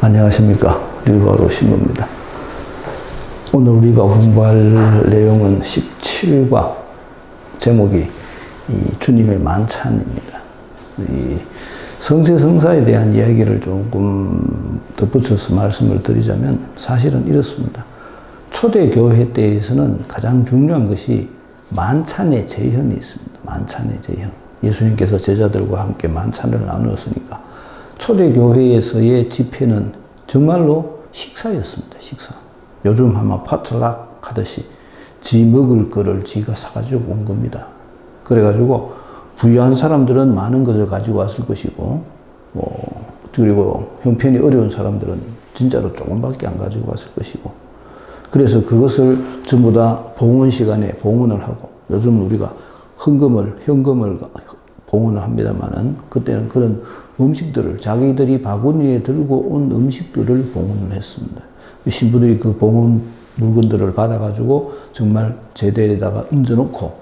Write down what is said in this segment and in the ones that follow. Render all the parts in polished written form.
안녕하십니까. 릴바로 신부입니다. 오늘 우리가 공부할 내용은 17과 제목이 주님의 만찬입니다. 이 성세성사에 대한 이야기를 조금 덧붙여서 말씀을 드리자면 사실은 이렇습니다. 초대교회 때에서는 가장 중요한 것이 만찬의 제현이 있습니다. 만찬의 제현. 예수님께서 제자들과 함께 만찬을 나누었으니까 초대교회에서의 집회는 정말로 식사였습니다. 식사. 요즘 아마 파틀락 하듯이 지 먹을 거를 지가 사가지고 온 겁니다. 그래가지고 부유한 사람들은 많은 것을 가지고 왔을 것이고 그리고 형편이 어려운 사람들은 진짜로 조금밖에 안 가지고 왔을 것이고 그래서 그것을 전부 다 봉헌 시간에 봉헌을 하고 요즘 우리가 현금을 봉헌을 합니다만은 그때는 그런 음식들을 자기들이 바구니에 들고 온 음식들을 봉헌을 했습니다. 신부들이 그 봉헌 물건들을 받아가지고 정말 제대에다가 얹어놓고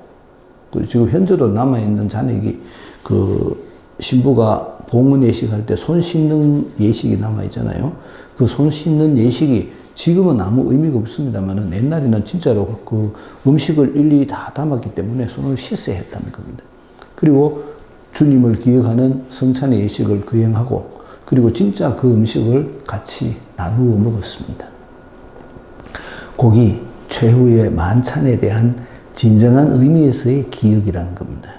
그리고 지금 현재도 남아있는 잔액이 그 신부가 봉헌 예식할 때 손 씻는 예식이 남아있잖아요. 그 손 씻는 예식이 지금은 아무 의미가 없습니다만은 옛날에는 진짜로 그 음식을 일일이 다 담았기 때문에 손을 씻어야 했다는 겁니다. 그리고 주님을 기억하는 성찬의 예식을 거행하고 그리고 진짜 그 음식을 같이 나누어 먹었습니다. 그게 최후의 만찬에 대한 진정한 의미에서의 기억이라는 겁니다.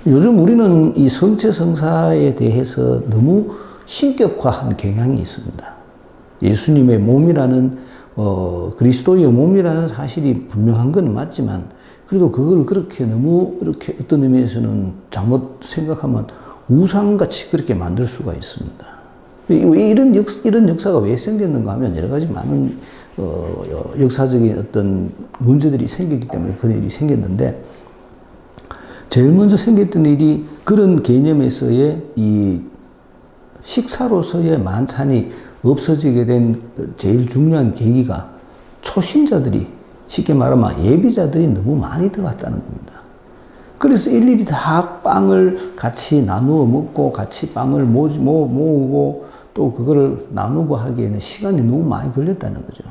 요즘 우리는 이 성체성사에 대해서 너무 신격화한 경향이 있습니다. 예수님의 몸이라는 그리스도의 몸이라는 사실이 분명한 건 맞지만 그래도 그걸 그렇게 너무 이렇게 어떤 의미에서는 잘못 생각하면 우상같이 그렇게 만들 수가 있습니다. 왜 이런 역사가 왜 생겼는가 하면 여러 가지 많은 역사적인 어떤 문제들이 생겼기 때문에 그런 일이 생겼는데 제일 먼저 생겼던 일이 그런 개념에서의 이 식사로서의 만찬이 없어지게 된 제일 중요한 계기가 초신자들이 쉽게 말하면 예비자들이 너무 많이 들어왔다는 겁니다. 그래서 일일이 다 빵을 같이 나누어 먹고 같이 빵을 모으고 또 그거를 나누고 하기에는 시간이 너무 많이 걸렸다는 거죠.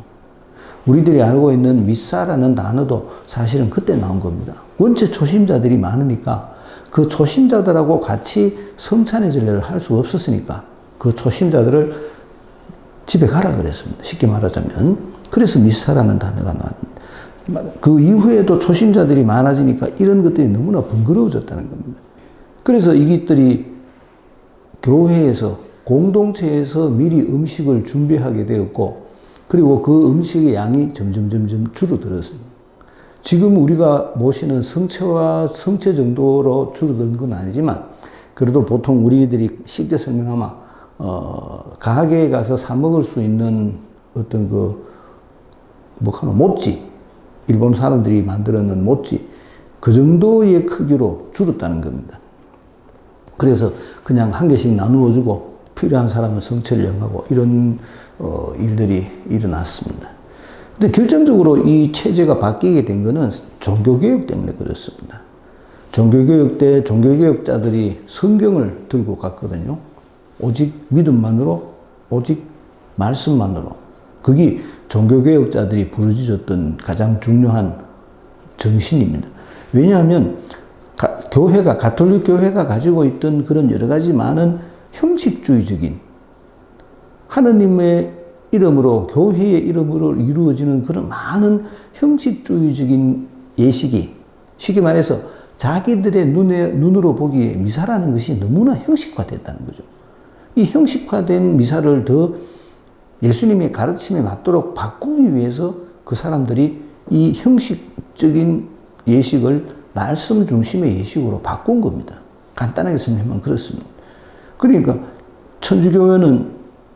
우리들이 알고 있는 미사라는 단어도 사실은 그때 나온 겁니다. 원체 초심자들이 많으니까 그 초심자들하고 같이 성찬의 전례를 할 수 없었으니까 그 초심자들을 집에 가라 그랬습니다. 쉽게 말하자면. 그래서 미사라는 단어가 나왔습니다. 그 이후에도 초심자들이 많아지니까 이런 것들이 너무나 번거로워졌다는 겁니다. 그래서 이것들이 교회에서 공동체에서 미리 음식을 준비하게 되었고 그리고 그 음식의 양이 점점 줄어들었습니다. 지금 우리가 모시는 성체 정도로 줄어든 건 아니지만 그래도 보통 우리들이 쉽게 설명하면 가게에 가서 사 먹을 수 있는 어떤 모찌 일본 사람들이 만들어놓은 모찌 그 정도의 크기로 줄었다는 겁니다. 그래서 그냥 한 개씩 나누어 주고 필요한 사람은 성체를 영하고 이런 일들이 일어났습니다. 근데 결정적으로 이 체제가 바뀌게 된 것은 종교개혁 때문에 그렇습니다. 종교개혁 때 종교개혁자들이 성경을 들고 갔거든요. 오직 믿음만으로 오직 말씀만으로 그게 종교개혁자들이 부르짖었던 가장 중요한 정신입니다. 왜냐하면 가톨릭 교회가 가지고 있던 그런 여러 가지 많은 형식주의적인 하느님의 이름으로 교회의 이름으로 이루어지는 그런 많은 형식주의적인 예식이 쉽게 말해서 자기들의 눈으로 보기에 미사라는 것이 너무나 형식화됐다는 거죠. 이 형식화된 미사를 더 예수님의 가르침에 맞도록 바꾸기 위해서 그 사람들이 이 형식적인 예식을 말씀 중심의 예식으로 바꾼 겁니다. 간단하게 설명하면 그렇습니다. 그러니까 천주교회는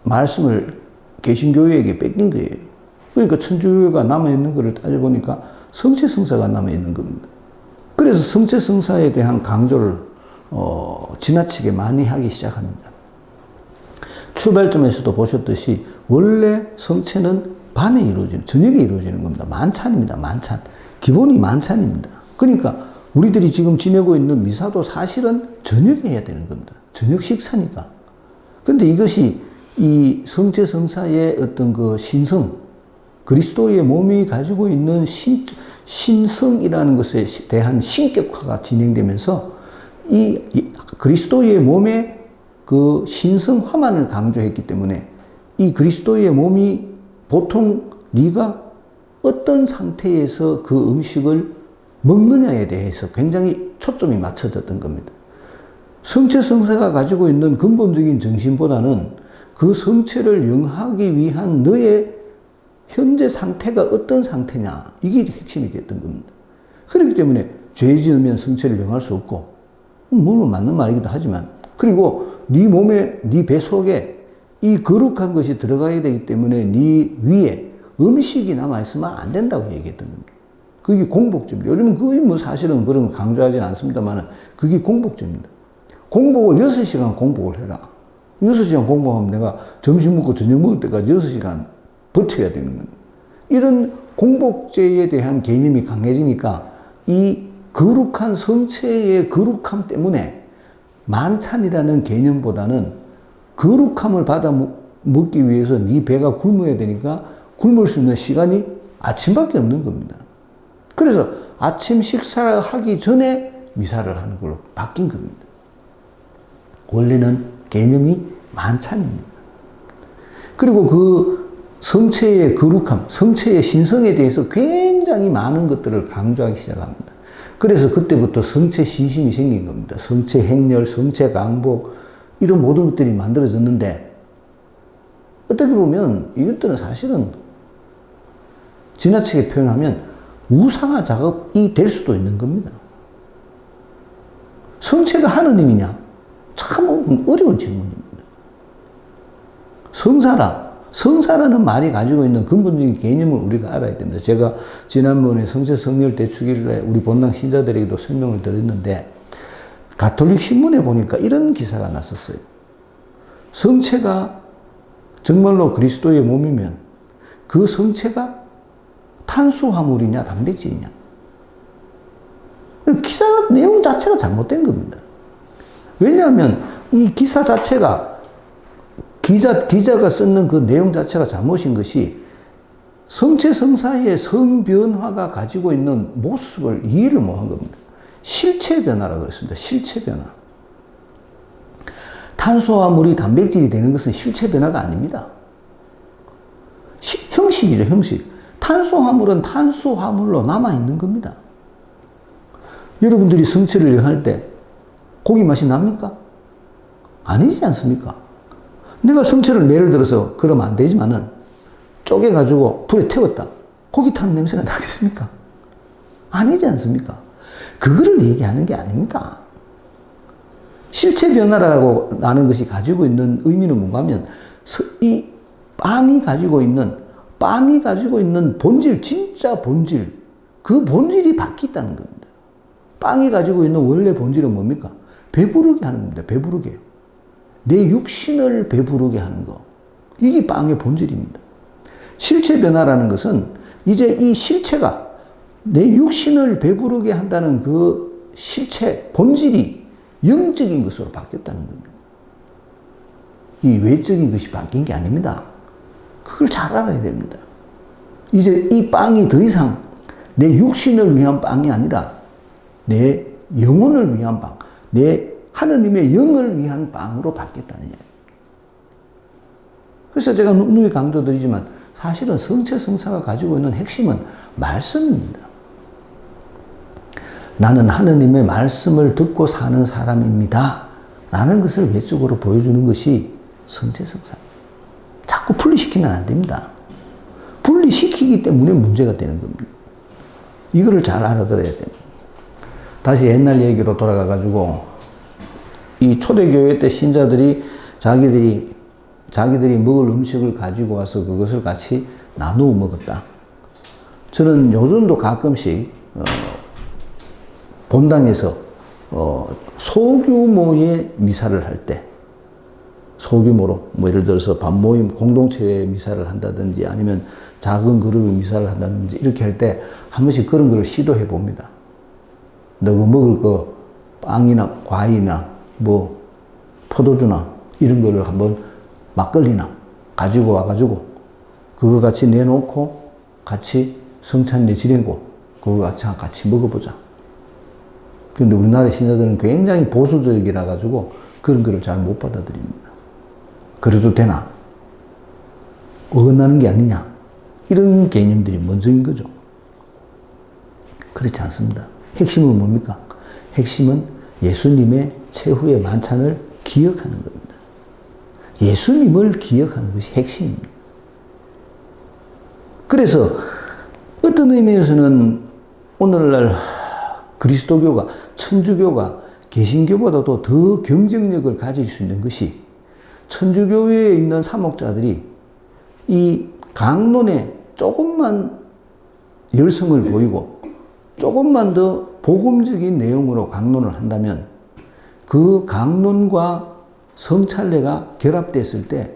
말씀을 개신교회에게 뺏긴 거예요. 그러니까 천주교회가 남아있는 것을 따져보니까 성체성사가 남아있는 겁니다. 그래서 성체성사에 대한 강조를 지나치게 많이 하기 시작합니다. 출발점에서도 보셨듯이 원래 성체는 밤에 저녁에 이루어지는 겁니다. 만찬입니다. 만찬. 기본이 만찬입니다. 그러니까 우리들이 지금 지내고 있는 미사도 사실은 저녁에 해야 되는 겁니다. 저녁 식사니까. 근데 이것이 이 성체 성사의 어떤 그 신성, 그리스도의 몸이 가지고 있는 신성이라는 것에 대한 신격화가 진행되면서 이 그리스도의 몸의 그 신성화만을 강조했기 때문에 이 그리스도의 몸이 보통 네가 어떤 상태에서 그 음식을 먹느냐에 대해서 굉장히 초점이 맞춰졌던 겁니다. 성체 성사가 가지고 있는 근본적인 정신보다는 그 성체를 영하기 위한 너의 현재 상태가 어떤 상태냐, 이게 핵심이 됐던 겁니다. 그렇기 때문에 죄 지으면 성체를 영할 수 없고, 물론 맞는 말이기도 하지만, 그리고 네 몸에, 네 배 속에 이 거룩한 것이 들어가야 되기 때문에 네 위에 음식이 남아있으면 안 된다고 얘기했던 겁니다. 그게 공복제입니다. 요즘은 그게 뭐 사실은 그런 거 강조하지는 않습니다만, 그게 공복제입니다. 공복을 6시간 공복을 해라. 6시간 공복하면 내가 점심 먹고 저녁 먹을 때까지 6시간 버텨야 되는 겁니다. 이런 공복제에 대한 개념이 강해지니까 이 거룩한 성체의 거룩함 때문에 만찬이라는 개념보다는 거룩함을 받아 먹기 위해서 네 배가 굶어야 되니까 굶을 수 있는 시간이 아침밖에 없는 겁니다. 그래서 아침 식사를 하기 전에 미사를 하는 걸로 바뀐 겁니다. 원래는 개념이 만찬입니다. 그리고 그 성체의 거룩함, 성체의 신성에 대해서 굉장히 많은 것들을 강조하기 시작합니다. 그래서 그때부터 성체 신심이 생긴 겁니다. 성체 행렬, 성체 강복, 이런 모든 것들이 만들어졌는데, 어떻게 보면 이것들은 사실은 지나치게 표현하면 우상화 작업이 될 수도 있는 겁니다. 성체가 하느님이냐? 참 어려운 질문입니다. 성사라는 말이 가지고 있는 근본적인 개념을 우리가 알아야 됩니다. 제가 지난번에 성체 성렬 대축일에 우리 본당 신자들에게도 설명을 드렸는데, 가톨릭 신문에 보니까 이런 기사가 났었어요. 성체가 정말로 그리스도의 몸이면 그 성체가 탄수화물이냐 단백질이냐. 기사 내용 자체가 잘못된 겁니다. 왜냐하면 이 기사 자체가 기자가 쓰는 그 내용 자체가 잘못인 것이 성체 성사의 성변화가 가지고 있는 모습을 이해를 못한 겁니다. 실체 변화라고 그랬습니다. 실체 변화. 탄수화물이 단백질이 되는 것은 실체 변화가 아닙니다. 형식이죠, 형식. 탄수화물은 탄수화물로 남아있는 겁니다. 여러분들이 성체를 여할 때 고기 맛이 납니까? 아니지 않습니까? 내가 성체를 예를 들어서 그러면 안 되지만은 쪼개가지고 불에 태웠다. 고기 타는 냄새가 나겠습니까? 아니지 않습니까? 그거를 얘기하는 게 아닙니다. 실체 변화라고 하는 것이 가지고 있는 의미는 뭔가 하면 이 빵이 가지고 있는 본질, 진짜 본질, 그 본질이 바뀌었다는 겁니다. 빵이 가지고 있는 원래 본질은 뭡니까? 배부르게 하는 겁니다. 배부르게. 내 육신을 배부르게 하는 거. 이게 빵의 본질입니다. 실체 변화라는 것은 이제 이 실체가 내 육신을 배부르게 한다는 그 실체, 본질이 영적인 것으로 바뀌었다는 겁니다. 이 외적인 것이 바뀐 게 아닙니다. 그걸 잘 알아야 됩니다. 이제 이 빵이 더 이상 내 육신을 위한 빵이 아니라 내 영혼을 위한 빵, 내 하느님의 영을 위한 빵으로 바뀌었다는 이야기. 그래서 제가 누누이 강조드리지만 사실은 성체 성사가 가지고 있는 핵심은 말씀입니다. 나는 하느님의 말씀을 듣고 사는 사람입니다. 라는 것을 외적으로 보여주는 것이 성체 성사입니다. 자꾸 분리시키면 안 됩니다. 분리시키기 때문에 문제가 되는 겁니다. 이거를 잘 알아들어야 됩니다. 다시 옛날 얘기로 돌아가가지고 이 초대교회 때 신자들이 자기들이 먹을 음식을 가지고 와서 그것을 같이 나누어 먹었다. 저는 요즘도 가끔씩 본당에서 소규모의 미사를 할 때, 소규모로 뭐 예를 들어서 반모임 공동체 미사를 한다든지 아니면 작은 그룹의 미사를 한다든지 이렇게 할 때 한 번씩 그런 걸 시도해 봅니다. 너가 먹을 거 빵이나 과일이나 뭐 포도주나 이런 거를 한번 막걸리나 가지고 와가지고 그거 같이 내놓고 같이 성찬례 지내고 그거 같이 먹어보자. 그런데 우리나라 신자들은 굉장히 보수적이라 가지고 그런 거를 잘 못 받아들입니다. 그래도 되나? 어긋나는 게 아니냐? 이런 개념들이 먼저인 거죠. 그렇지 않습니다. 핵심은 뭡니까? 핵심은 예수님의 최후의 만찬을 기억하는 겁니다. 예수님을 기억하는 것이 핵심입니다. 그래서 어떤 의미에서는 오늘날 그리스도교가, 천주교가 개신교보다도 더 경쟁력을 가질 수 있는 것이 천주교회에 있는 사목자들이 이 강론에 조금만 열성을 보이고 조금만 더 복음적인 내용으로 강론을 한다면 그 강론과 성찬례가 결합됐을 때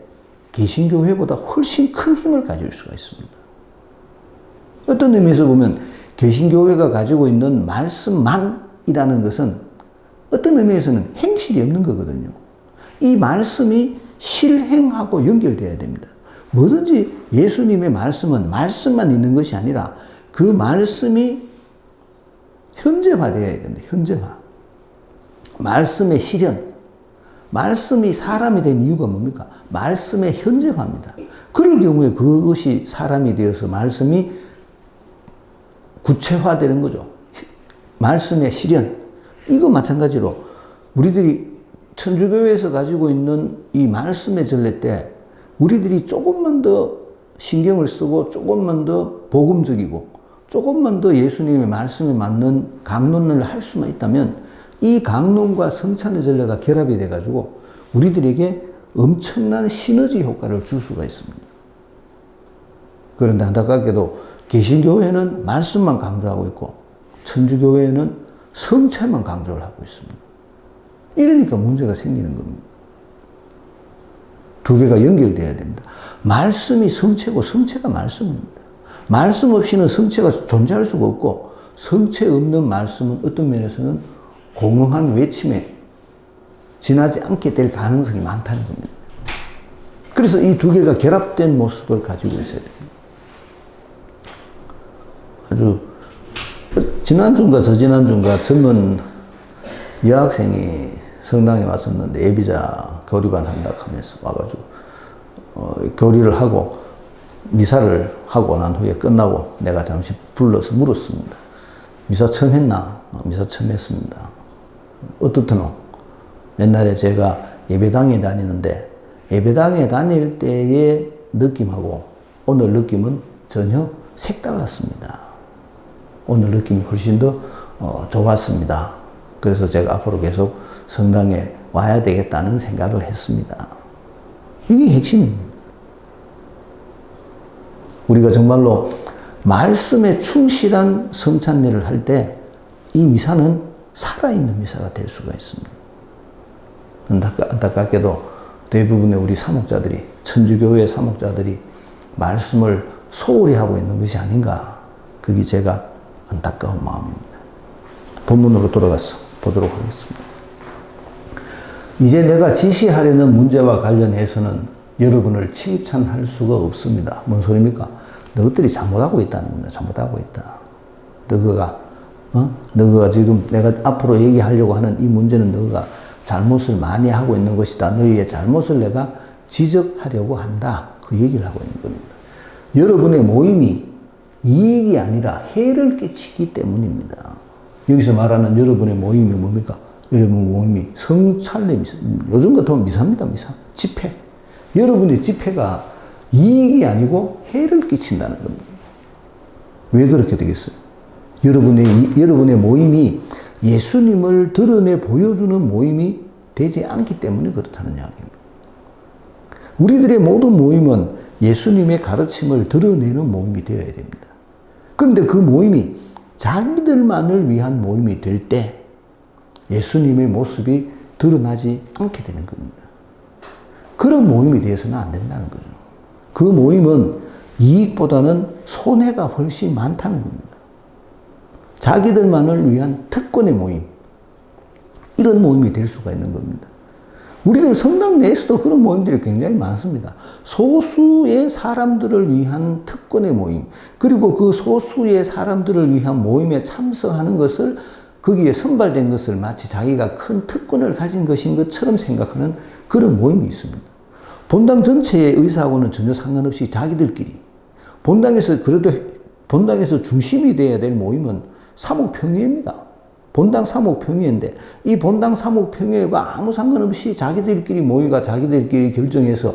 개신교회보다 훨씬 큰 힘을 가질 수가 있습니다. 어떤 의미에서 보면 개신교회가 가지고 있는 말씀만이라는 것은 어떤 의미에서는 행실이 없는 거거든요. 이 말씀이 실행하고 연결돼야 됩니다. 뭐든지 예수님의 말씀은 말씀만 있는 것이 아니라 그 말씀이 현재화되어야 됩니다. 현재화. 말씀의 실현. 말씀이 사람이 된 이유가 뭡니까? 말씀의 현재화입니다. 그럴 경우에 그것이 사람이 되어서 말씀이 구체화되는 거죠. 말씀의 실현. 이거 마찬가지로 우리들이 천주교회에서 가지고 있는 이 말씀의 전례 때 우리들이 조금만 더 신경을 쓰고 조금만 더 복음적이고 조금만 더 예수님의 말씀에 맞는 강론을 할 수만 있다면 이 강론과 성찬의 전례가 결합이 돼가지고 우리들에게 엄청난 시너지 효과를 줄 수가 있습니다. 그런데 안타깝게도 개신교회는 말씀만 강조하고 있고 천주교회는 성체만 강조를 하고 있습니다. 이러니까 문제가 생기는 겁니다. 두 개가 연결돼야 됩니다. 말씀이 성체고 성체가 말씀입니다. 말씀 없이는 성체가 존재할 수가 없고 성체 없는 말씀은 어떤 면에서는 공허한 외침에 지나지 않게 될 가능성이 많다는 겁니다. 그래서 이 두 개가 결합된 모습을 가지고 있어야 됩니다. 아주 지난주인가 저지난주인가 젊은 여학생이 성당에 왔었는데 예비자 교리반 한다 하면서 와가지고 교리를 하고 미사를 하고 난 후에 끝나고 내가 잠시 불러서 물었습니다. 미사 처음 했나? 미사 처음 했습니다. 어떻더노? 옛날에 제가 예배당에 다니는데 예배당에 다닐 때의 느낌하고 오늘 느낌은 전혀 색달랐습니다. 오늘 느낌이 훨씬 더 좋았습니다. 그래서 제가 앞으로 계속 성당에 와야 되겠다는 생각을 했습니다. 이게 핵심입니다. 우리가 정말로 말씀에 충실한 성찬례를 할 때 이 미사는 살아있는 미사가 될 수가 있습니다. 안타깝게도 대부분의 우리 사목자들이, 천주교회 사목자들이 말씀을 소홀히 하고 있는 것이 아닌가. 그게 제가 안타까운 마음입니다. 본문으로 돌아가서 보도록 하겠습니다. 이제 내가 지시하려는 문제와 관련해서는 여러분을 칭찬할 수가 없습니다. 뭔 소리입니까? 너희들이 잘못하고 있다는 겁니다. 잘못하고 있다. 너희가 지금 내가 앞으로 얘기하려고 하는 이 문제는 너희가 잘못을 많이 하고 있는 것이다. 너희의 잘못을 내가 지적하려고 한다. 그 얘기를 하고 있는 겁니다. 여러분의 모임이 이익이 아니라 해를 끼치기 때문입니다. 여기서 말하는 여러분의 모임이 뭡니까? 여러분 모임이 성찬례 미사, 요즘 같으면 미사입니다. 미사. 집회. 여러분의 집회가 이익이 아니고 해를 끼친다는 겁니다. 왜 그렇게 되겠어요? 여러분의 모임이 예수님을 드러내 보여주는 모임이 되지 않기 때문에 그렇다는 이야기입니다. 우리들의 모든 모임은 예수님의 가르침을 드러내는 모임이 되어야 됩니다. 그런데 그 모임이 자기들만을 위한 모임이 될 때 예수님의 모습이 드러나지 않게 되는 겁니다. 그런 모임이 되어서는 안 된다는 거죠. 그 모임은 이익보다는 손해가 훨씬 많다는 겁니다. 자기들만을 위한 특권의 모임, 이런 모임이 될 수가 있는 겁니다. 우리들 성당 내에서도 그런 모임들이 굉장히 많습니다. 소수의 사람들을 위한 특권의 모임, 그리고 그 소수의 사람들을 위한 모임에 참석하는 것을 거기에 선발된 것을 마치 자기가 큰 특권을 가진 것인 것처럼 생각하는 그런 모임이 있습니다. 본당 전체의 의사하고는 전혀 상관없이 자기들끼리 본당에서 그래도 본당에서 중심이 되어야 될 모임은 사목평의회입니다. 본당 사목평의회인데 이 본당 사목평의회가 아무 상관없이 자기들끼리 모이가 자기들끼리 결정해서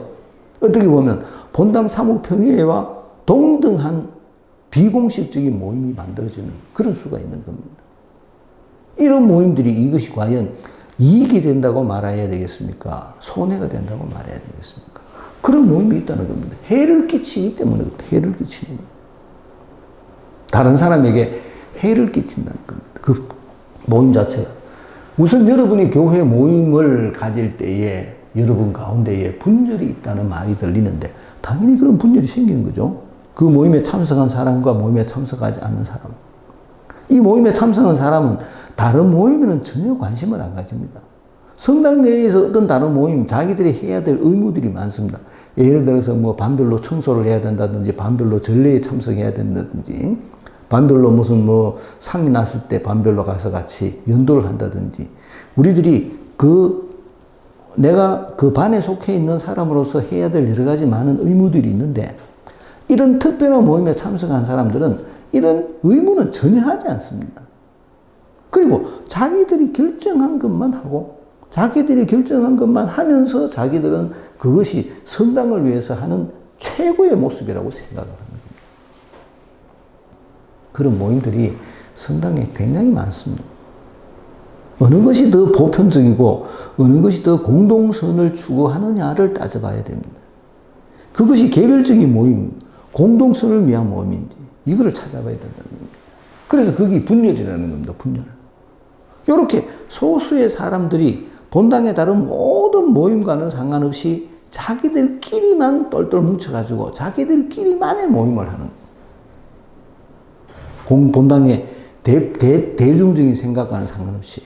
어떻게 보면 본당 사목평의회와 동등한 비공식적인 모임이 만들어지는 그런 수가 있는 겁니다. 이런 모임들이 이것이 과연 이익이 된다고 말해야 되겠습니까? 손해가 된다고 말해야 되겠습니까? 그런 모임이 있다는 겁니다. 해를 끼치기 때문에 해를 끼치는 겁니다. 다른 사람에게 해를 끼친다는 겁니다. 그 모임 자체가. 우선 여러분이 교회 모임을 가질 때에 여러분 가운데에 분열이 있다는 말이 들리는데 당연히 그런 분열이 생기는 거죠. 그 모임에 참석한 사람과 모임에 참석하지 않는 사람. 이 모임에 참석한 사람은 다른 모임에는 전혀 관심을 안 가집니다. 성당 내에서 어떤 다른 모임, 자기들이 해야 될 의무들이 많습니다. 예를 들어서 뭐 반별로 청소를 해야 된다든지, 반별로 전례에 참석해야 된다든지, 반별로 무슨 뭐 상이 났을 때 반별로 가서 같이 연도를 한다든지, 우리들이 내가 그 반에 속해 있는 사람으로서 해야 될 여러 가지 많은 의무들이 있는데, 이런 특별한 모임에 참석한 사람들은 이런 의무는 전혀 하지 않습니다. 그리고 자기들이 결정한 것만 하고 자기들이 결정한 것만 하면서 자기들은 그것이 성당을 위해서 하는 최고의 모습이라고 생각을 합니다. 그런 모임들이 성당에 굉장히 많습니다. 어느 것이 더 보편적이고 어느 것이 더 공동선을 추구하느냐를 따져봐야 됩니다. 그것이 개별적인 모임, 공동선을 위한 모임인지 이거를 찾아봐야 된다는 겁니다. 그래서 그게 분열이라는 겁니다. 분열. 이렇게 소수의 사람들이 본당에 다른 모든 모임과는 상관없이 자기들끼리만 똘똘 뭉쳐가지고 자기들끼리만의 모임을 하는 본당의 대중적인 생각과는 상관없이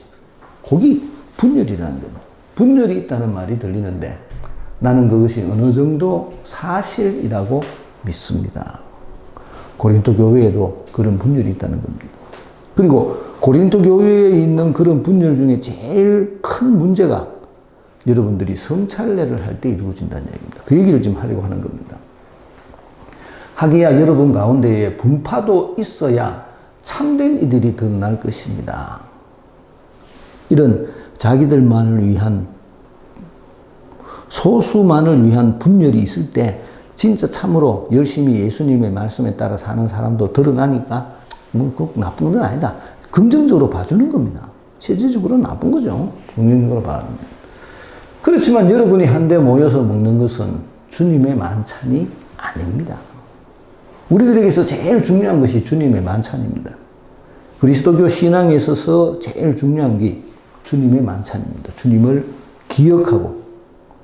거기 분열이라는 겁니다. 분열이 있다는 말이 들리는데 나는 그것이 어느 정도 사실이라고 믿습니다. 고린도 교회에도 그런 분열이 있다는 겁니다. 그리고 고린도 교회에 있는 그런 분열 중에 제일 큰 문제가 여러분들이 성찬례를 할 때 이루어진다는 얘기입니다. 그 얘기를 지금 하려고 하는 겁니다. 하기야 여러분 가운데에 분파도 있어야 참된 이들이 드러날 것입니다. 이런 자기들만을 위한 소수만을 위한 분열이 있을 때 진짜 참으로 열심히 예수님의 말씀에 따라 사는 사람도 드러나니까 뭐 그 나쁜 건 아니다. 긍정적으로 봐주는 겁니다. 실질적으로 나쁜 거죠. 긍정적으로 봐주는. 그렇지만 여러분이 한데 모여서 먹는 것은 주님의 만찬이 아닙니다. 우리들에게서 제일 중요한 것이 주님의 만찬입니다. 그리스도교 신앙에 있어서 제일 중요한 게 주님의 만찬입니다. 주님을 기억하고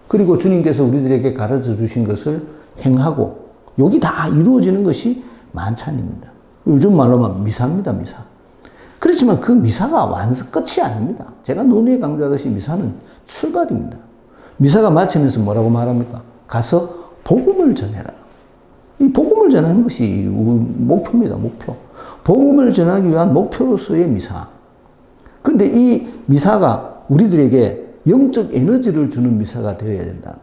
그리고 주님께서 우리들에게 가르쳐 주신 것을 행하고 여기 다 이루어지는 것이 만찬입니다. 요즘 말로만 미사입니다. 미사. 그렇지만 그 미사가 끝이 아닙니다. 제가 논의에 강조하듯이 미사는 출발입니다. 미사가 마치면서 뭐라고 말합니까? 가서 복음을 전해라. 이 복음을 전하는 것이 목표입니다. 목표. 복음을 전하기 위한 목표로서의 미사. 그런데 이 미사가 우리들에게 영적 에너지를 주는 미사가 되어야 된다.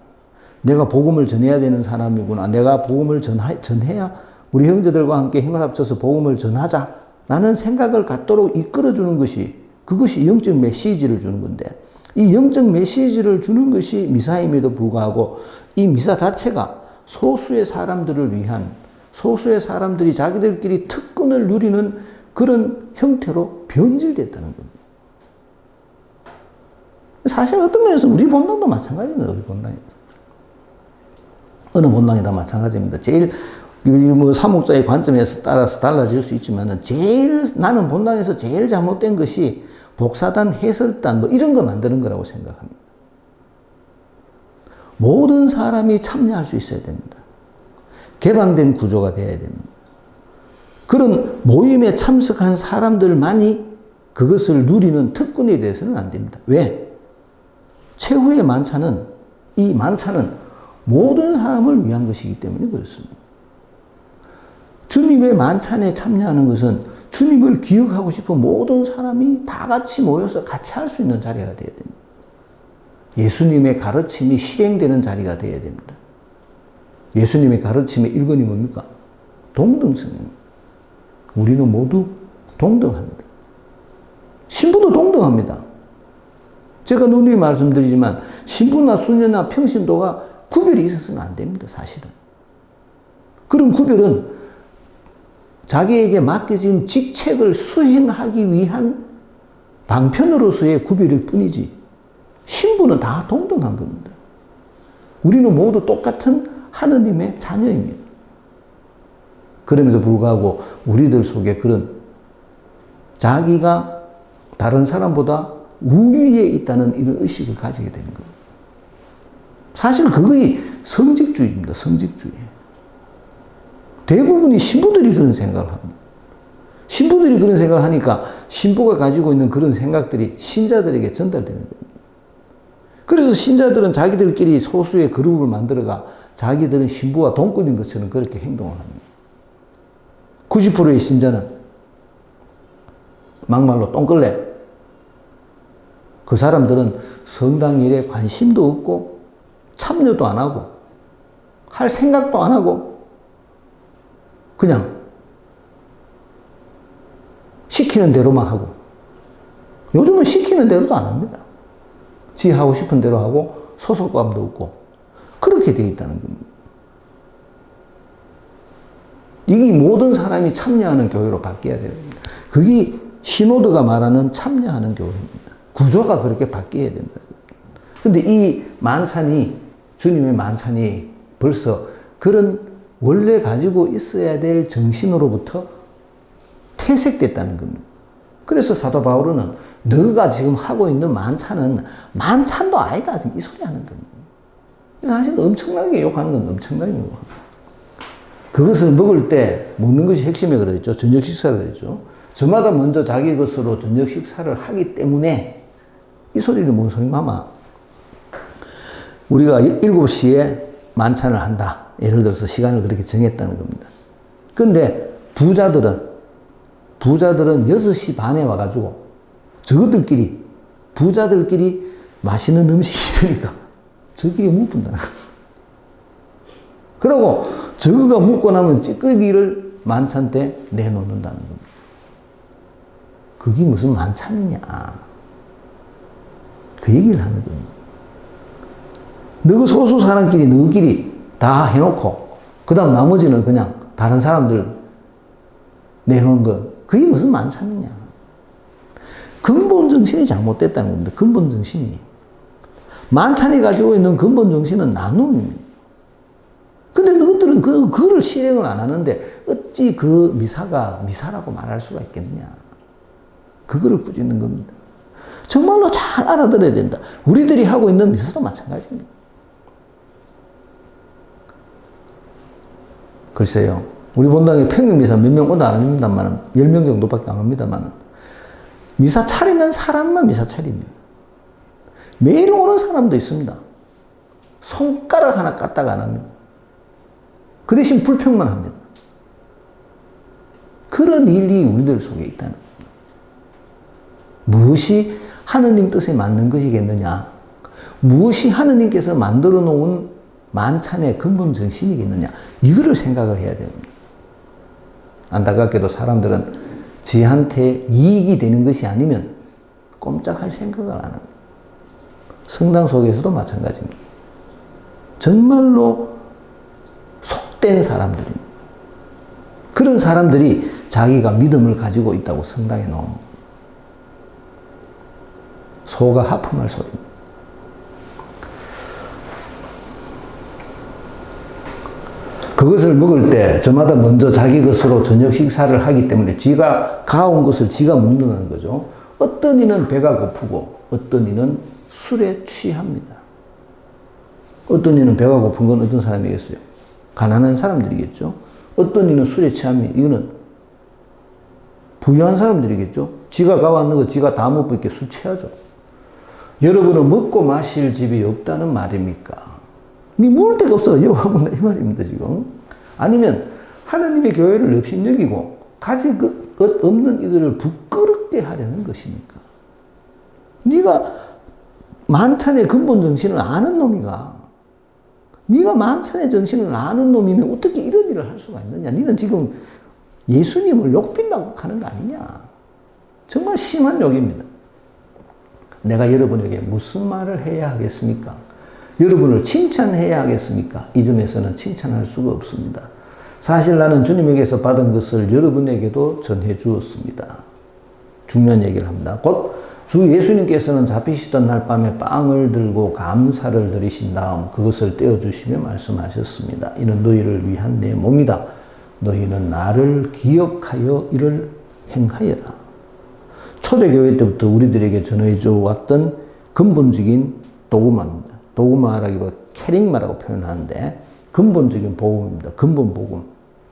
내가 복음을 전해야 되는 사람이구나. 내가 복음을 전해야 우리 형제들과 함께 힘을 합쳐서 복음을 전하자라는 생각을 갖도록 이끌어주는 것이 그것이 영적 메시지를 주는 건데 이 영적 메시지를 주는 것이 미사임에도 불구하고 이 미사 자체가 소수의 사람들을 위한 소수의 사람들이 자기들끼리 특권을 누리는 그런 형태로 변질됐다는 겁니다. 사실 어떤 면에서 우리 본당도 마찬가지입니다. 우리 본당에서. 어느 본당이다 마찬가지입니다. 제일 뭐 사목자의 관점에 따라서 달라질 수 있지만은 제일 나는 본당에서 제일 잘못된 것이 복사단, 해설단 뭐 이런 거 만드는 거라고 생각합니다. 모든 사람이 참여할 수 있어야 됩니다. 개방된 구조가 되어야 됩니다. 그런 모임에 참석한 사람들만이 그것을 누리는 특권에 대해서는 안 됩니다. 왜? 최후의 만찬은, 이 만찬은 모든 사람을 위한 것이기 때문에 그렇습니다. 주님의 만찬에 참여하는 것은 주님을 기억하고 싶은 모든 사람이 다 같이 모여서 같이 할 수 있는 자리가 되어야 됩니다. 예수님의 가르침이 실행되는 자리가 되어야 됩니다. 예수님의 가르침의 1번이 뭡니까? 동등성입니다. 우리는 모두 동등합니다. 신부도 동등합니다. 제가 누누이 말씀드리지만 신부나 수녀나 평신도가 구별이 있어서는 안 됩니다. 사실은. 그런 구별은 자기에게 맡겨진 직책을 수행하기 위한 방편으로서의 구별일 뿐이지 신부는 다 동등한 겁니다. 우리는 모두 똑같은 하느님의 자녀입니다. 그럼에도 불구하고 우리들 속에 그런 자기가 다른 사람보다 우위에 있다는 이런 의식을 가지게 되는 겁니다. 사실 그거이 성직주의입니다. 성직주의. 대부분이 신부들이 그런 생각을 합니다. 신부들이 그런 생각을 하니까 신부가 가지고 있는 그런 생각들이 신자들에게 전달되는 겁니다. 그래서 신자들은 자기들끼리 소수의 그룹을 만들어가 자기들은 신부와 동급인 것처럼 그렇게 행동을 합니다. 90%의 신자는 막말로 똥걸레. 그 사람들은 성당 일에 관심도 없고 참여도 안 하고 할 생각도 안 하고 그냥 시키는 대로만 하고 요즘은 시키는 대로도 안 합니다. 지 하고 싶은 대로 하고 소속감도 없고 그렇게 되어 있다는 겁니다. 이게 모든 사람이 참여하는 교회로 바뀌어야 됩니다. 그게 시노드가 말하는 참여하는 교회입니다. 구조가 그렇게 바뀌어야 된다. 근데 이 만찬이, 주님의 만찬이 벌써 그런 원래 가지고 있어야 될 정신으로부터 퇴색됐다는 겁니다. 그래서 사도 바울은 너가 지금 하고 있는 만찬은 만찬도 아니다. 지금 이 소리 하는 겁니다. 사실 엄청나게 욕하는 건 엄청나게 욕합니다. 그것을 먹을 때 먹는 것이 핵심에 그러죠. 저녁 식사를 그러죠. 저마다 먼저 자기 것으로 저녁 식사를 하기 때문에 이 소리를 뭔 소리인가 아마 우리가 7시에 만찬을 한다. 예를 들어서 시간을 그렇게 정했다는 겁니다. 근데 부자들은 6시 반에 와가지고 부자들끼리 맛있는 음식이 있으니까 저끼리 못 분다는 거예요. 그러고 저거가 묵고 나면 찌꺼기를 만찬 때 내놓는다는 겁니다. 그게 무슨 만찬이냐. 그 얘기를 하는 겁니다. 너 소수 사람끼리 너희끼리 다 해놓고 그 다음 나머지는 그냥 다른 사람들 내놓은 거 그게 무슨 만찬이냐. 근본 정신이 잘못됐다는 겁니다. 근본 정신이. 만찬이 가지고 있는 근본 정신은 나눔입니다. 근데 너희들은 그거를 실행을 안 하는데 어찌 그 미사가 미사라고 말할 수가 있겠느냐. 그거를 꾸짖는 겁니다. 정말로 잘 알아들어야 된다. 우리들이 하고 있는 미사도 마찬가지입니다. 글쎄요. 우리 본당에 평일 미사 몇 명 오다 안 합니다만 10명 정도밖에 안 옵니다만 미사 차리는 사람만 미사 차립니다. 매일 오는 사람도 있습니다. 손가락 하나 까딱 안 합니다. 그 대신 불평만 합니다. 그런 일이 우리들 속에 있다는 겁니다. 무엇이 하느님 뜻에 맞는 것이겠느냐? 무엇이 하느님께서 만들어 놓은 만찬의 근본 정신이겠느냐? 이거를 생각을 해야 됩니다. 안타깝게도 사람들은 지한테 이익이 되는 것이 아니면 꼼짝할 생각을 안 합니다. 성당 속에서도 마찬가지입니다. 정말로 속된 사람들입니다. 그런 사람들이 자기가 믿음을 가지고 있다고 성당에 나옵니다. 소가 하품할 소리입니다. 그것을 먹을 때 저마다 먼저 자기 것으로 저녁 식사를 하기 때문에 지가 가온 것을 지가 먹는다는 거죠. 어떤 이는 배가 고프고 어떤 이는 술에 취합니다. 어떤 이는 배가 고픈 건 어떤 사람이겠어요? 가난한 사람들이겠죠. 어떤 이는 술에 취합니다. 이거는 부유한 사람들이겠죠. 지가 가왔는 거 지가 다 못 먹게 술 취하죠. 여러분은 먹고 마실 집이 없다는 말입니까? 네 먹을 데가 없어. 여기 와본다 이 말입니다 지금. 아니면 하나님의 교회를 업신여기고 가질 것 없는 이들을 부끄럽게 하려는 것입니까? 네가 만찬의 근본 정신을 아는 놈이가, 네가 만찬의 정신을 아는 놈이면 어떻게 이런 일을 할 수가 있느냐? 너는 지금 예수님을 욕빌라고 하는 거 아니냐? 정말 심한 욕입니다. 내가 여러분에게 무슨 말을 해야 하겠습니까? 여러분을 칭찬해야 하겠습니까? 이 점에서는 칭찬할 수가 없습니다. 사실 나는 주님에게서 받은 것을 여러분에게도 전해 주었습니다. 중요한 얘기를 합니다. 곧 주 예수님께서는 잡히시던 날 밤에 빵을 들고 감사를 드리신 다음 그것을 떼어주시며 말씀하셨습니다. 이는 너희를 위한 내 몸이다. 너희는 나를 기억하여 이를 행하여라. 초대교회 때부터 우리들에게 전해져 왔던 근본적인 도구마입니다. 도구마라기보다 캐릭마라고 표현하는데 근본적인 복음입니다. 근본 복음.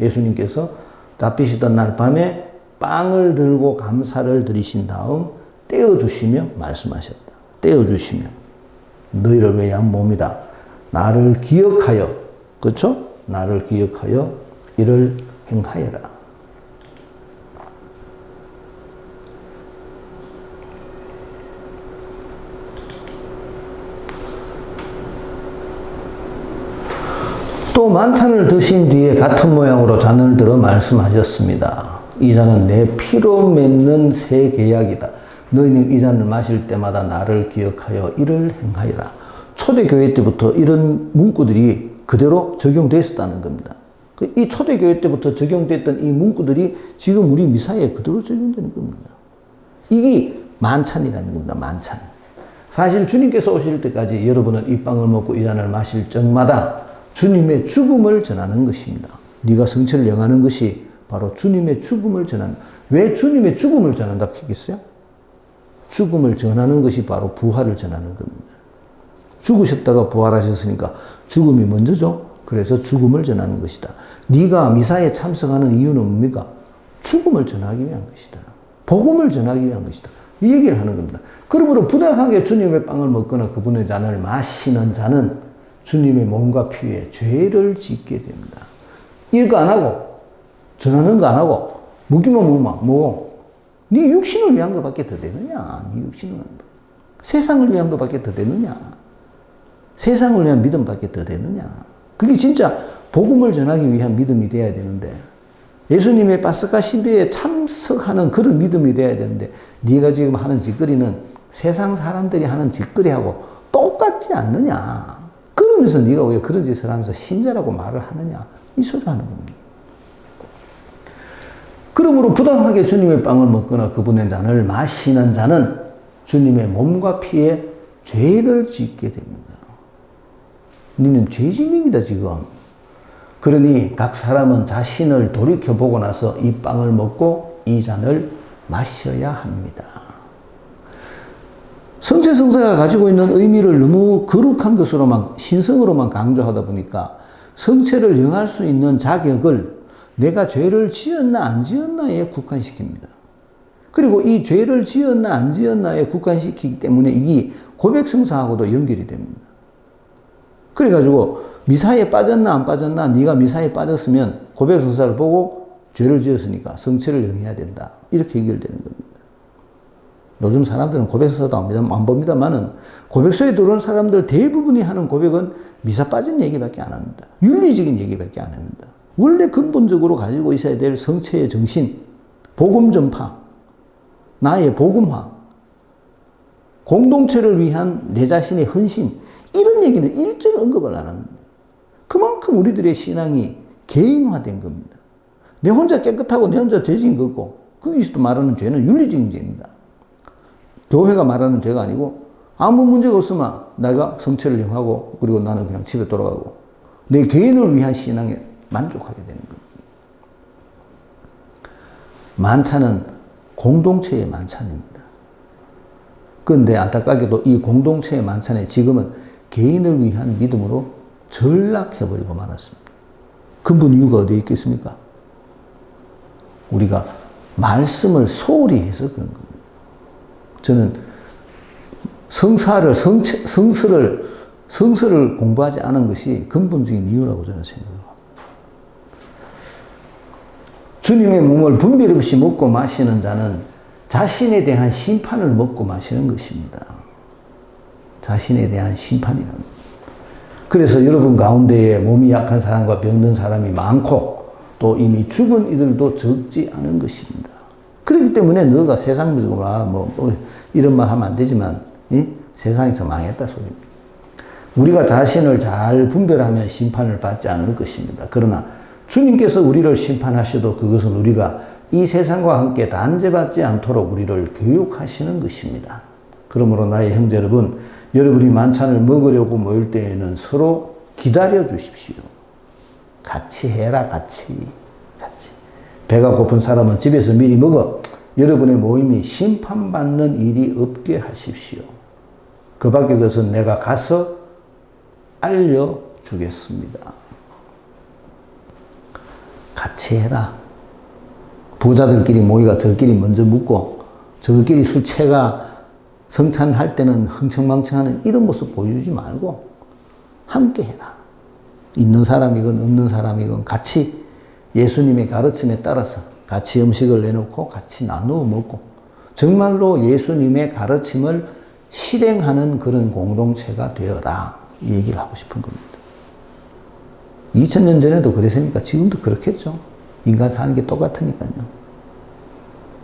예수님께서 잡히시던 날 밤에 빵을 들고 감사를 드리신 다음 떼어주시며 말씀하셨다. 떼어주시며 너희를 위한 몸이다. 나를 기억하여, 그렇죠? 나를 기억하여 이를 행하여라. 또 만찬을 드신 뒤에 같은 모양으로 잔을 들어 말씀하셨습니다. 이 잔은 내 피로 맺는 새 계약이다. 너희는 이 잔을 마실 때마다 나를 기억하여 이를 행하여라. 초대교회 때부터 이런 문구들이 그대로 적용됐었다는 겁니다. 이 초대교회 때부터 적용됐던 이 문구들이 지금 우리 미사에 그대로 적용되는 겁니다. 이게 만찬이라는 겁니다. 만찬. 사실 주님께서 오실 때까지 여러분은 이 빵을 먹고 이 잔을 마실 적마다 주님의 죽음을 전하는 것입니다. 네가 성체를 영하는 것이 바로 주님의 죽음을 전하는. 왜 주님의 죽음을 전한다 했겠어요? 죽음을 전하는 것이 바로 부활을 전하는 겁니다. 죽으셨다가 부활하셨으니까 죽음이 먼저죠. 그래서 죽음을 전하는 것이다. 네가 미사에 참석하는 이유는 뭡니까? 죽음을 전하기 위한 것이다. 복음을 전하기 위한 것이다. 이 얘기를 하는 겁니다. 그러므로 부당하게 주님의 빵을 먹거나 그분의 잔을 마시는 자는 주님의 몸과 피에 죄를 짓게 됩니다. 일 거 안 하고 전하는 거 안 하고 먹기만 먹어. 네 육신을 위한 것밖에 더 되느냐? 네 육신은 세상을 위한 것밖에 더 되느냐? 세상을 위한 믿음밖에 더 되느냐? 그게 진짜 복음을 전하기 위한 믿음이 돼야 되는데 예수님의 파스카 신비에 참석하는 그런 믿음이 돼야 되는데 네가 지금 하는 짓거리는 세상 사람들이 하는 짓거리하고 똑같지 않느냐? 그러면서 네가 왜 그런 짓을 하면서 신자라고 말을 하느냐? 이 소리 하는 겁니다. 그러므로 부당하게 주님의 빵을 먹거나 그분의 잔을 마시는 자는 주님의 몸과 피에 죄를 짓게 됩니다. 너는 죄진입니다 지금. 그러니 각 사람은 자신을 돌이켜보고 나서 이 빵을 먹고 이 잔을 마셔야 합니다. 성체성사가 가지고 있는 의미를 너무 거룩한 것으로만, 신성으로만 강조하다 보니까 성체를 영할 수 있는 자격을 내가 죄를 지었나 안 지었나에 국한시킵니다. 그리고 이 죄를 지었나 안 지었나에 국한시키기 때문에 이게 고백성사하고도 연결이 됩니다. 그래가지고 미사에 빠졌나 안 빠졌나, 네가 미사에 빠졌으면 고백성사를 보고 죄를 지었으니까 성체를 영해야 된다. 이렇게 연결되는 겁니다. 요즘 사람들은 고백성사도 안 봅니다만은 고백소에 들어온 사람들 대부분이 하는 고백은 미사 빠진 얘기밖에 안 합니다. 윤리적인 얘기밖에 안 합니다. 원래 근본적으로 가지고 있어야 될 성체의 정신, 복음 전파, 나의 복음화, 공동체를 위한 내 자신의 헌신, 이런 얘기는 일절 언급을 안 합니다. 그만큼 우리들의 신앙이 개인화된 겁니다. 내 혼자 깨끗하고 내 혼자 죄진 거고, 거기서도 말하는 죄는 윤리적인 죄입니다. 교회가 말하는 죄가 아니고 아무 문제가 없으면 내가 성체를 영하고 그리고 나는 그냥 집에 돌아가고 내 개인을 위한 신앙에 만족하게 되는 겁니다. 만찬은 공동체의 만찬입니다. 그런데 안타깝게도 이 공동체의 만찬에 지금은 개인을 위한 믿음으로 전락해버리고 말았습니다. 근본 이유가 어디에 있겠습니까? 우리가 말씀을 소홀히 해서 그런 겁니다. 저는 성서를 공부하지 않은 것이 근본적인 이유라고 저는 생각합니다. 주님의 몸을 분별 없이 먹고 마시는 자는 자신에 대한 심판을 먹고 마시는 것입니다. 자신에 대한 심판이라는 것. 그래서 여러분 가운데에 몸이 약한 사람과 병든 사람이 많고 또 이미 죽은 이들도 적지 않은 것입니다. 그렇기 때문에 너가 세상적으로 이런 말 하면 안 되지만 세상에서 망했다 소리입니다. 우리가 자신을 잘 분별하면 심판을 받지 않을 것입니다. 그러나 주님께서 우리를 심판하셔도 그것은 우리가 이 세상과 함께 단죄받지 않도록 우리를 교육하시는 것입니다. 그러므로 나의 형제 여러분, 여러분이 만찬을 먹으려고 모일 때에는 서로 기다려 주십시오. 같이 해라, 같이. 배가 고픈 사람은 집에서 미리 먹어 여러분의 모임이 심판받는 일이 없게 하십시오. 그 밖의 것은 내가 가서 알려주겠습니다. 같이 해라. 부자들끼리 모이가 저끼리 먼저 묻고 저끼리 술 채가 성찬할 때는 흥청망청하는 이런 모습 보여주지 말고 함께 해라. 있는 사람이건 없는 사람이건 같이 예수님의 가르침에 따라서 같이 음식을 내놓고 같이 나누어 먹고 정말로 예수님의 가르침을 실행하는 그런 공동체가 되어라. 이 얘기를 하고 싶은 겁니다. 2000년 전에도 그랬으니까 지금도 그렇겠죠. 인간 사는 게 똑같으니까요.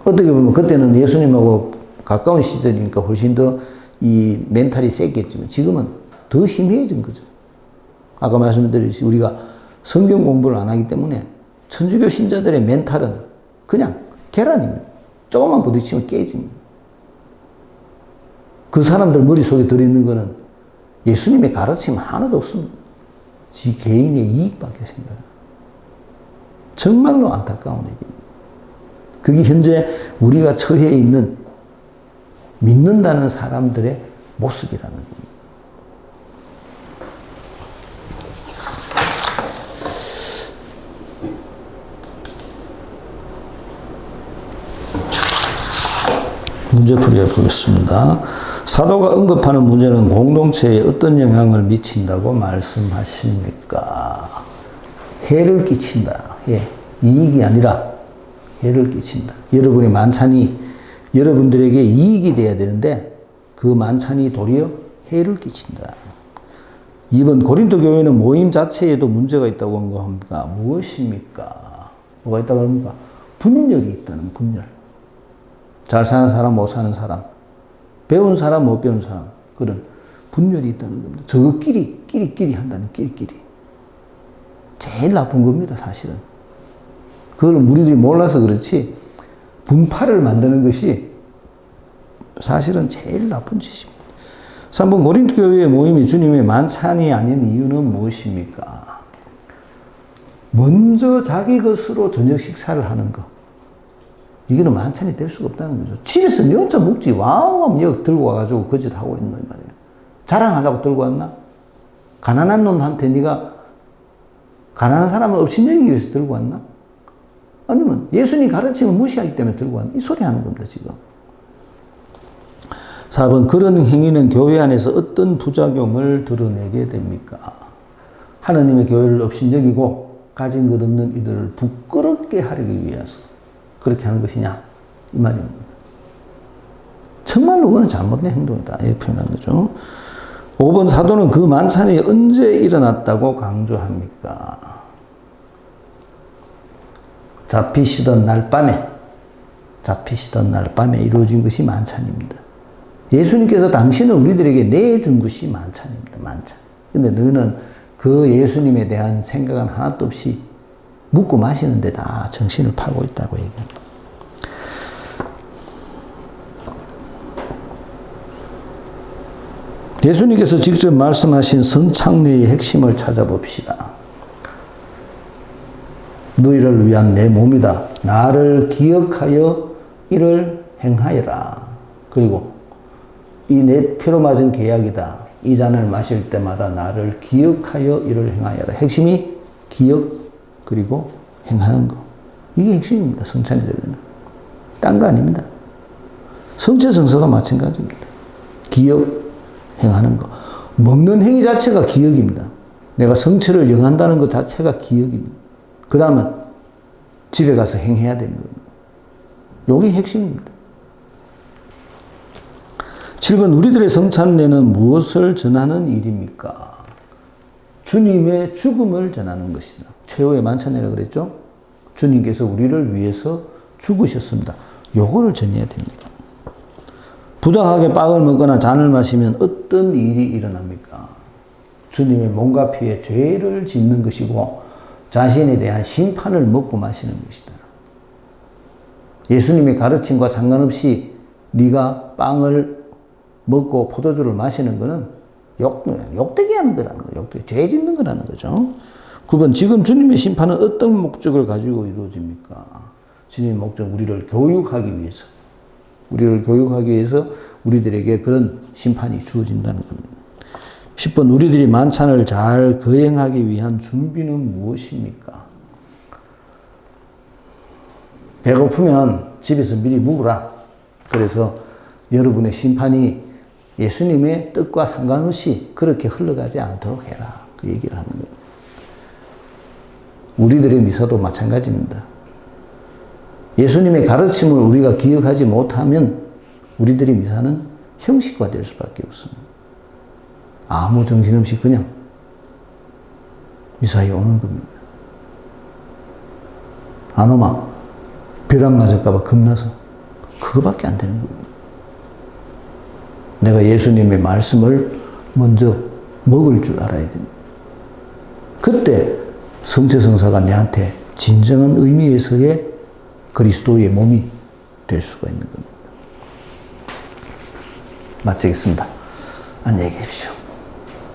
어떻게 보면 그때는 예수님하고 가까운 시절이니까 훨씬 더 이 멘탈이 셌겠지만 지금은 더 희미해진 거죠. 아까 말씀드렸듯이 우리가 성경 공부를 안 하기 때문에 천주교 신자들의 멘탈은 그냥 계란입니다. 조금만 부딪히면 깨집니다. 그 사람들 머릿속에 들어있는 거는 예수님의 가르침 하나도 없습니다. 지 개인의 이익밖에 생각해요. 정말로 안타까운 얘기입니다. 그게 현재 우리가 처해 있는 믿는다는 사람들의 모습이라는 겁니다. 문제풀이해 보겠습니다. 사도가 언급하는 문제는 공동체에 어떤 영향을 미친다고 말씀하십니까? 해를 끼친다. 이익이 아니라 해를 끼친다. 여러분의 만찬이 여러분들에게 이익이 돼야 되는데 그 만찬이 도리어 해를 끼친다. 이번 고린도 교회는 모임 자체에도 문제가 있다고 한 거 합니까? 무엇입니까? 뭐가 있다고 합니까? 분열이 있다는 분열. 잘 사는 사람, 못 사는 사람, 배운 사람, 못 배운 사람, 그런 분열이 있다는 겁니다. 저끼리 한다는 끼리끼리. 제일 나쁜 겁니다, 사실은. 그걸 우리들이 몰라서 그렇지, 분파를 만드는 것이 사실은 제일 나쁜 짓입니다. 3번 고린도 교회의 모임이 주님의 만찬이 아닌 이유는 무엇입니까? 먼저 자기 것으로 저녁 식사를 하는 것. 이거는 만찬이 될 수가 없다는 거죠. 집에서 니 혼자 먹지. 와우 하면 여기 들고 와가지고 거짓하고 있는 말이에요. 자랑하려고 들고 왔나? 가난한 놈한테 네가 가난한 사람을 업신여기기 위해서 들고 왔나? 아니면 예수님 가르침을 무시하기 때문에 들고 왔나? 이 소리 하는 겁니다, 지금. 4번 그런 행위는 교회 안에서 어떤 부작용을 드러내게 됩니까? 하나님의 교회를 업신여기고 가진 것 없는 이들을 부끄럽게 하기 위해서 그렇게 하는 것이냐? 이 말입니다. 정말로 그건 잘못된 행동이다. 이렇게 표현한 거죠. 5번 사도는 그 만찬이 언제 일어났다고 강조합니까? 잡히시던 날 밤에 이루어진 것이 만찬입니다. 예수님께서 당신은 우리들에게 내준 것이 만찬입니다. 만찬. 근데 너는 그 예수님에 대한 생각은 하나도 없이 묵고 마시는데 다 정신을 팔고 있다고 얘기합니다. 예수님께서 직접 말씀하신 성찬리의 핵심을 찾아봅시다. 너희를 위한 내 몸이다. 나를 기억하여 이를 행하여라. 그리고 이 내 피로 맞은 계약이다. 이 잔을 마실 때마다 나를 기억하여 이를 행하여라. 핵심이 기억 그리고 행하는 거. 이게 핵심입니다. 성찬이 되려면. 딴 거 아닙니다. 성체성서가 마찬가지입니다. 기억 행하는 거. 먹는 행위 자체가 기억입니다. 내가 성체를 영한다는 것 자체가 기억입니다. 그 다음은 집에 가서 행해야 되는 겁니다. 요게 핵심입니다. 7번 우리들의 성찬례는 무엇을 전하는 일입니까? 주님의 죽음을 전하는 것이다. 최후의 만찬례라 그랬죠? 주님께서 우리를 위해서 죽으셨습니다. 요거를 전해야 됩니다. 부당하게 빵을 먹거나 잔을 마시면 어떤 일이 일어납니까? 주님의 몸과 피에 죄를 짓는 것이고 자신에 대한 심판을 먹고 마시는 것이다. 예수님의 가르침과 상관없이 네가 빵을 먹고 포도주를 마시는 것은 욕되게 하는 거라는 거예요. 죄 짓는 거라는 거죠. 9번 지금 주님의 심판은 어떤 목적을 가지고 이루어집니까? 주님의 목적 우리를 교육하기 위해서. 우리를 교육하기 위해서 우리들에게 그런 심판이 주어진다는 겁니다. 10번 우리들이 만찬을 잘 거행하기 위한 준비는 무엇입니까? 배고프면 집에서 미리 묵으라. 그래서 여러분의 심판이 예수님의 뜻과 상관없이 그렇게 흘러가지 않도록 해라. 그 얘기를 하는 겁니다. 우리들의 미사도 마찬가지입니다. 예수님의 가르침을 우리가 기억하지 못하면 우리들의 미사는 형식화될 수밖에 없습니다. 아무 정신없이 그냥 미사에 오는 겁니다. 안 오면 벼락 맞을까봐 겁나서 그거밖에 안 되는 겁니다. 내가 예수님의 말씀을 먼저 먹을 줄 알아야 됩니다. 그때 성체성사가 내한테 진정한 의미에서의 그리스도의 몸이 될 수가 있는 겁니다. 마치겠습니다. 안녕히 계십시오.